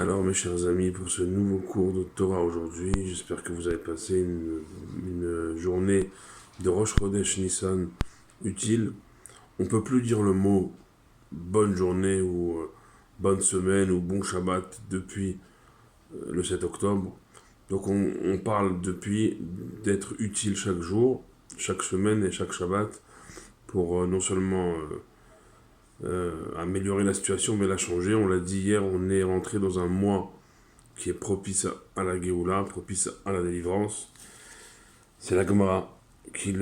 Alors mes chers amis, pour ce nouveau cours de Torah aujourd'hui, j'espère que vous avez passé une journée de Rosh Chodesh Nissan utile. On peut plus dire le mot bonne journée ou bonne semaine ou bon Shabbat depuis le 7 octobre. Donc on parle depuis d'être utile chaque jour, chaque semaine et chaque Shabbat pour non seulement améliorer la situation mais la changer. On l'a dit hier, on est rentré dans un mois qui est propice à la Géoula, propice à la délivrance. C'est la Gemara qui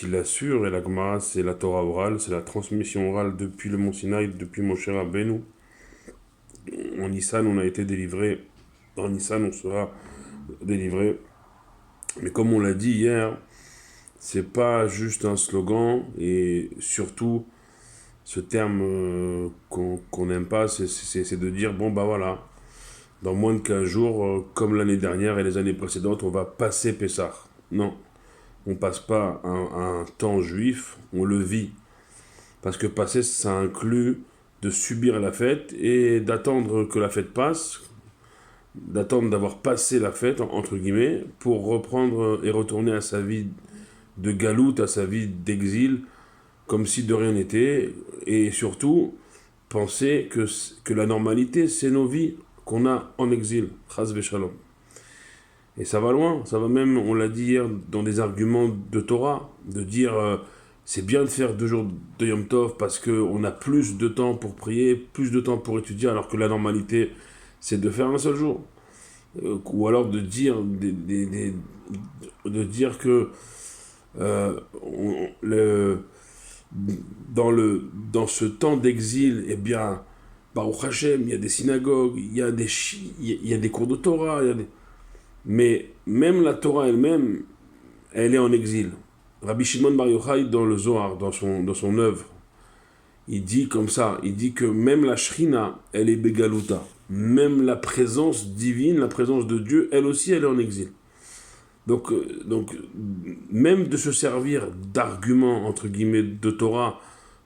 l'assure, et la Gemara c'est la Torah orale, c'est la transmission orale depuis le Mont Sinaï, depuis Moshe Rabbeinu. En Nissan on a été délivré, en Nissan on sera délivré. Mais comme on l'a dit hier, c'est pas juste un slogan, et surtout ce terme qu'on n'aime pas, c'est de dire bon bah voilà, dans moins de 15 jours, comme l'année dernière et les années précédentes, on va passer Pessah. Non, on passe pas un temps juif, on le vit. Parce que passer, ça inclut de subir la fête et d'attendre que la fête passe, d'attendre d'avoir passé la fête, entre guillemets, pour reprendre et retourner à sa vie de galoute, à sa vie d'exil, comme si de rien n'était. Et surtout, penser que la normalité, c'est nos vies qu'on a en exil, chas v'shalom. Et ça va loin, ça va même, on l'a dit hier, dans des arguments de Torah, de dire c'est bien de faire 2 jours de Yom Tov parce qu'on a plus de temps pour prier, plus de temps pour étudier, alors que la normalité, c'est de faire un seul jour. Ou alors de dire, de dire que dans ce temps d'exil, eh bien, Baruch Hashem, il y a des synagogues, il y a des cours de Torah, mais même la Torah elle-même, elle est en exil. Rabbi Shimon Bar Yochai, dans le Zohar, dans son œuvre, il dit comme ça, il dit que même la Shrina, elle est Begaluta. Même la présence divine, la présence de Dieu, elle aussi, elle est en exil. Donc même de se servir d'arguments, entre guillemets, de Torah,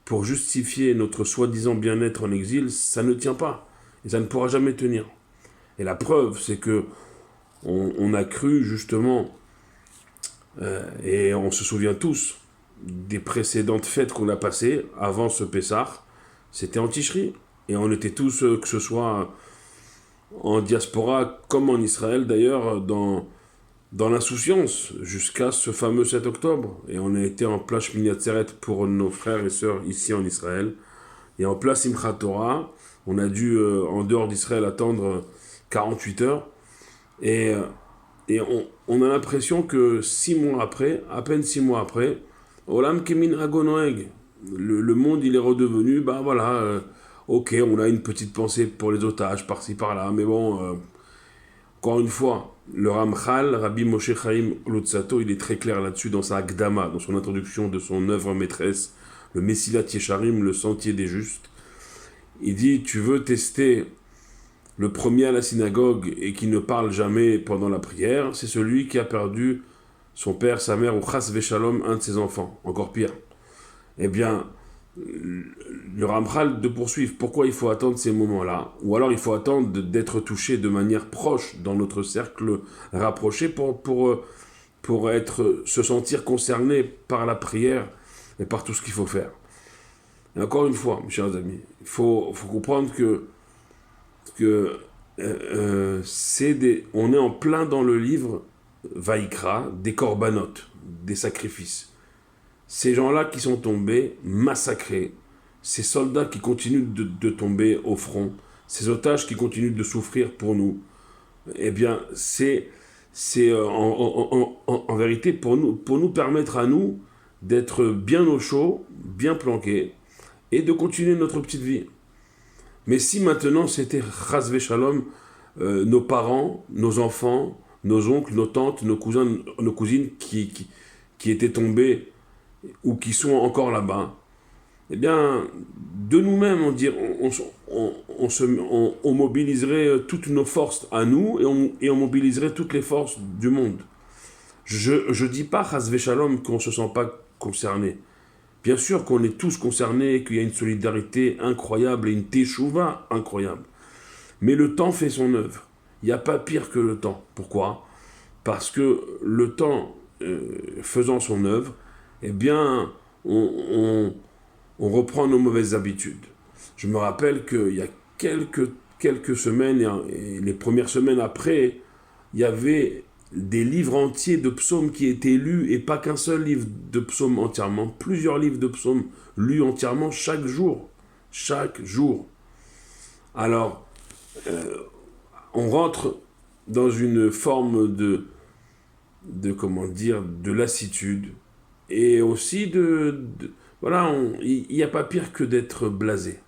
pour justifier notre soi-disant bien-être en exil, ça ne tient pas. Et ça ne pourra jamais tenir. Et la preuve, c'est que on a cru justement, et on se souvient tous, des précédentes fêtes qu'on a passées avant ce Pessah, c'était en Tishri. Et on était tous, que ce soit en diaspora comme en Israël d'ailleurs, dans l'insouciance, jusqu'à ce fameux 7 octobre. Et on a été en place Shmini Atzeret pour nos frères et sœurs ici en Israël. Et en place Simchat Torah, on a dû, en dehors d'Israël, attendre 48 heures. Et on a l'impression que 6 mois après, à peine 6 mois après, Olam Kemin Agonoeg, le monde il est redevenu, bah voilà, ok, on a une petite pensée pour les otages, par-ci par-là, mais bon, encore une fois, le Ramchal, Rabbi Moshe Chaim Lutzato, il est très clair là-dessus dans sa Akdama, dans son introduction de son œuvre maîtresse, le Messilat Yesharim, le sentier des justes. Il dit, tu veux tester le premier à la synagogue et qui ne parle jamais pendant la prière, c'est celui qui a perdu son père, sa mère, ou chas v'shalom, un de ses enfants, encore pire. Eh bien, le Ramchal de poursuivre, pourquoi il faut attendre ces moments-là, ou alors il faut attendre d'être touché de manière proche dans notre cercle rapproché pour se sentir concerné par la prière et par tout ce qu'il faut faire. Et encore une fois, mes chers amis, il faut comprendre on est en plein dans le livre Vaïkra, des corbanotes, des sacrifices. Ces gens-là qui sont tombés, massacrés, ces soldats qui continuent de tomber au front, ces otages qui continuent de souffrir pour nous, eh bien, c'est en vérité pour nous permettre à nous d'être bien au chaud, bien planqués, et de continuer notre petite vie. Mais si maintenant c'était chas v'shalom, nos parents, nos enfants, nos oncles, nos tantes, nos cousins, nos cousines qui étaient tombés ou qui sont encore là-bas, eh bien, de nous-mêmes, on mobiliserait toutes nos forces à nous et on mobiliserait toutes les forces du monde. Je ne dis pas, chas v'shalom, qu'on ne se sent pas concerné. Bien sûr qu'on est tous concernés, qu'il y a une solidarité incroyable et une teshuva incroyable. Mais le temps fait son œuvre. Il n'y a pas pire que le temps. Pourquoi? Parce que le temps faisant son œuvre, eh bien, on reprend nos mauvaises habitudes. Je me rappelle qu'il y a quelques semaines, et les premières semaines après, il y avait des livres entiers de psaumes qui étaient lus, et pas qu'un seul livre de psaumes entièrement, plusieurs livres de psaumes lus entièrement chaque jour. Chaque jour. Alors, on rentre dans une forme comment dire, de lassitude, et aussi voilà, il n'y a pas pire que d'être blasé.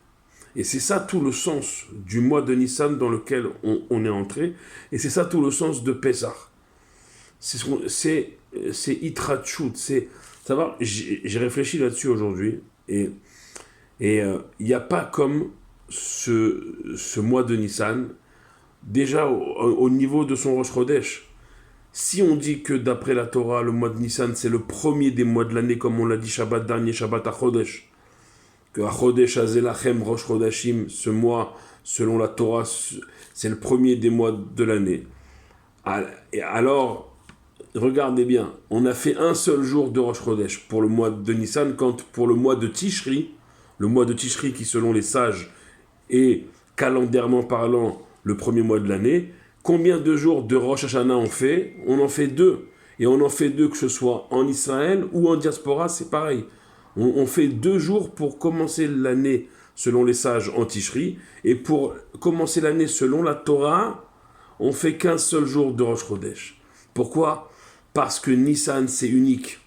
Et c'est ça tout le sens du mois de Nissan dans lequel on est entré, et c'est ça tout le sens de Pessah. C'est Itrachut, ça va, j'ai réfléchi là-dessus aujourd'hui, et il n'y a pas comme ce mois de Nissan, déjà au niveau de son Rosh Chodesh. Si on dit que d'après la Torah, le mois de Nissan, c'est le premier des mois de l'année, comme on l'a dit Shabbat dernier, Shabbat HaChodesh, que HaChodesh Azelachem Rosh Chodashim, ce mois, selon la Torah, c'est le premier des mois de l'année. Et alors, regardez bien, on a fait un seul jour de Rosh Chodesh pour le mois de Nissan, quand pour le mois de Tishri, le mois de Tishri qui selon les sages est calendairement parlant le premier mois de l'année, combien de jours de Rosh Hashanah on fait? On en fait 2. Et on en fait 2 que ce soit en Israël ou en diaspora, c'est pareil. On fait 2 jours pour commencer l'année selon les sages en Tishri, et pour commencer l'année selon la Torah, on fait qu'un seul jour de Rosh Chodesh. Pourquoi? Parce que Nissan c'est unique.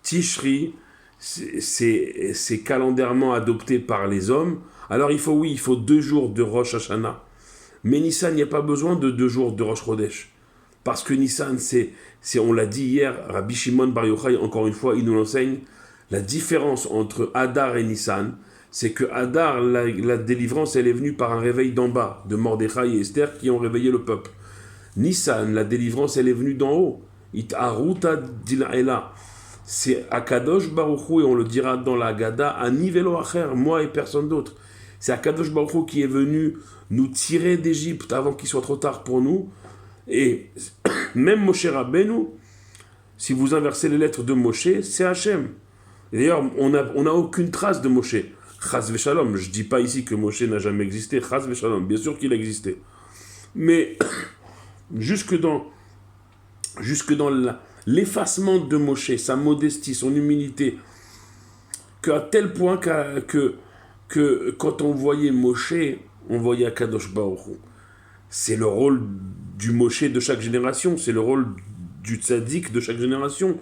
Tishri, c'est calendairement adopté par les hommes. Alors il faut 2 jours de Rosh Hashanah. Mais Nissan, il n'y a pas besoin de 2 jours de Rosh Chodesh. Parce que Nissan, on l'a dit hier, Rabbi Shimon Bar Yochai, encore une fois, il nous l'enseigne, la différence entre Hadar et Nissan, c'est que Hadar, la délivrance, elle est venue par un réveil d'en bas, de Mordechai et Esther qui ont réveillé le peuple. Nissan, la délivrance, elle est venue d'en haut. It'aruta dil'ela. C'est Akadosh Baruch Hu, et on le dira dans la Haggadah, Ani velo acher, moi et personne d'autre. C'est Akadosh Baruch Hu qui est venu nous tirer d'Égypte avant qu'il soit trop tard pour nous. Et même Moshe Rabbeinu, si vous inversez les lettres de Moshe, c'est Hachem. Et d'ailleurs, on n'a aucune trace de Moshe. Chas v'shalom. Je ne dis pas ici que Moshe n'a jamais existé. Chas v'shalom. Bien sûr qu'il a existé. Mais jusque dans l'effacement de Moshe, sa modestie, son humilité, qu'à tel point que quand on voyait Moshe, on voyait Akadosh Baruch Hu. C'est le rôle du Moshe de chaque génération, c'est le rôle du tzaddik de chaque génération,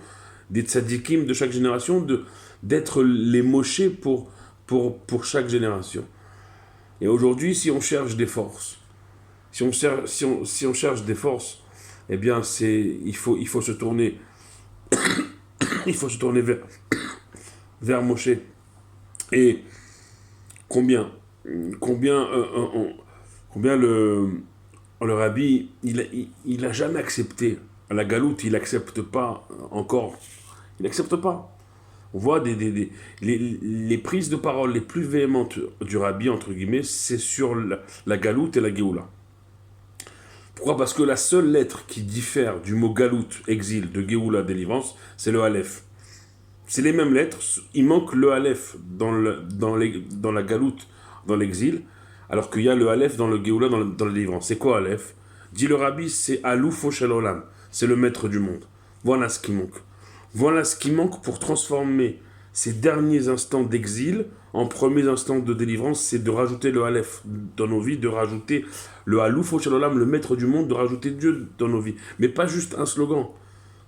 des tzaddikim de chaque génération, d'être les Moshe pour chaque génération. Et aujourd'hui, si on cherche des forces, si on cherche des forces, eh bien, il faut se tourner, il faut se tourner vers Moshe. Et combien le rabbi, il a jamais accepté. À la galoute, il n'accepte pas encore. Il n'accepte pas. On voit les prises de parole les plus véhémentes du rabbi, entre guillemets, c'est sur la galoute et la géoula. Pourquoi? Parce que la seule lettre qui diffère du mot galoute, exil, de géoula, délivrance, c'est le aleph. C'est les mêmes lettres, il manque le aleph dans la galoute, dans l'exil, alors qu'il y a le aleph dans le géoula, dans la délivrance. C'est quoi aleph? Dit le rabbi, c'est aloufo shel olam, c'est le maître du monde. Voilà ce qui manque. Voilà ce qui manque pour transformer ces derniers instants d'exil en premiers instants de délivrance, c'est de rajouter le aleph dans nos vies, de rajouter le aloufo shel olam, le maître du monde, de rajouter Dieu dans nos vies. Mais pas juste un slogan.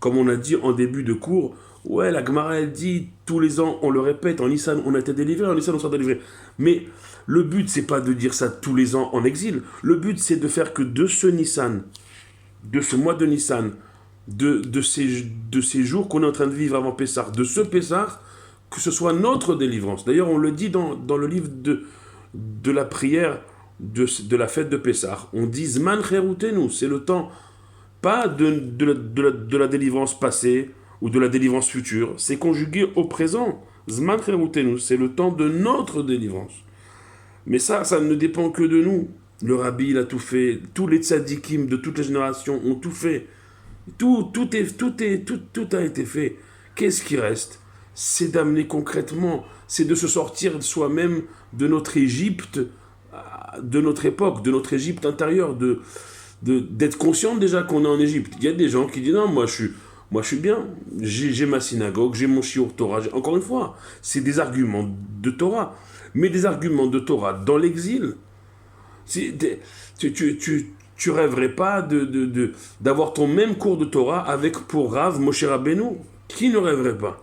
Comme on a dit en début de cours, ouais, la Gemara, elle dit, tous les ans, on le répète, en Nissan, on a été délivré, en Nissan, on sera délivré. Mais le but, c'est pas de dire ça tous les ans en exil. Le but, c'est de faire que de ce Nissan, de ce mois de Nissan, de ces jours qu'on est en train de vivre avant Pessah, de ce Pessah, que ce soit notre délivrance. D'ailleurs, on le dit dans le livre de la prière de la fête de Pessah. On dit Zman Cherutenu, c'est le temps, pas de la délivrance passée ou de la délivrance future, c'est conjugué au présent. Zman Cherutenu, c'est le temps de notre délivrance. Mais ça ne dépend que de nous. Le rabbi, il a tout fait. Tous les tzadikim de toutes les générations ont tout fait. Tout a été fait. Qu'est-ce qui reste? C'est d'amener concrètement, c'est de se sortir soi-même de notre Égypte, de notre époque, de notre Égypte intérieure, d'être conscient déjà qu'on est en Égypte. Il y a des gens qui disent non, moi je suis bien, j'ai ma synagogue, j'ai mon shiur Torah. Encore une fois, c'est des arguments de Torah, mais des arguments de Torah dans l'exil. Tu rêverais pas d'avoir ton même cours de Torah avec pour Rav Moshe Rabbeinu. Qui ne rêverait pas?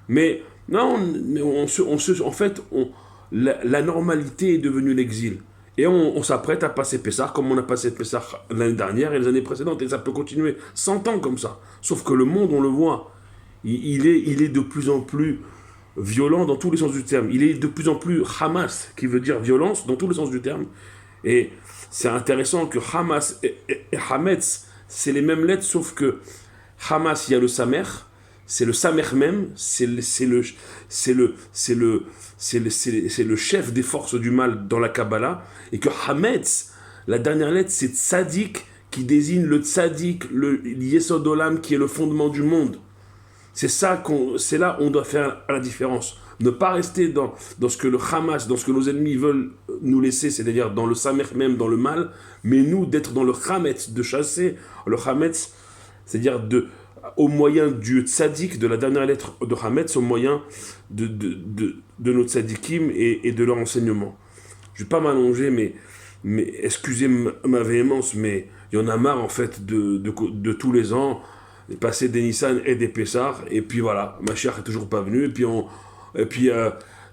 Mais non, en fait, la normalité est devenue l'exil. Et on s'apprête à passer Pessah comme on a passé Pessah l'année dernière et les années précédentes. Et ça peut continuer 100 ans comme ça. Sauf que le monde, on le voit, il est de plus en plus violent dans tous les sens du terme. Il est de plus en plus Hamas, qui veut dire violence dans tous les sens du terme. Et c'est intéressant que Hamas et Hametz, c'est les mêmes lettres, sauf que Hamas, il y a le Samer, c'est le Samer même, c'est le chef des forces du mal dans la Kabbalah, et que Hametz, la dernière lettre, c'est Tzadik, qui désigne le Tzadik, le Yesod Olam, qui est le fondement du monde. C'est là où on doit faire la différence. Ne pas rester dans ce que le Hamas, dans ce que nos ennemis veulent nous laisser, c'est-à-dire dans le Samer même, dans le mal, mais nous, d'être dans le Hametz, de chasser le Hametz, c'est-à-dire au moyen du tzaddik, de la dernière lettre de Hametz, au moyen de nos tzaddikim et de leur enseignement. Je ne vais pas m'allonger, mais excusez ma véhémence, mais il y en a marre en fait de tous les ans, passer des Nissan et des Pessar, et puis voilà, Mashiach n'est toujours pas venu, et puis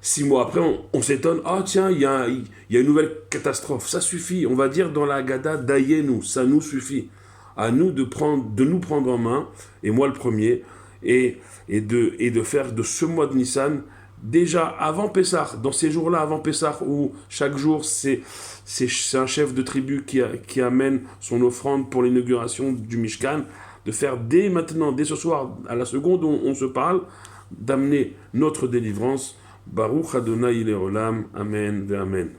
6 mois après, on s'étonne, ah tiens, il y a une nouvelle catastrophe, ça suffit, on va dire dans la Haggadah, Dayenu, ça nous suffit. À nous de nous prendre en main, et moi le premier, et de faire de ce mois de Nissan, déjà avant Pessah, dans ces jours-là avant Pessah, où chaque jour c'est un chef de tribu qui amène son offrande pour l'inauguration du Mishkan, de faire dès maintenant, dès ce soir, à la seconde où on se parle, d'amener notre délivrance. Baruch Adonai Leolam, Amen, Amen.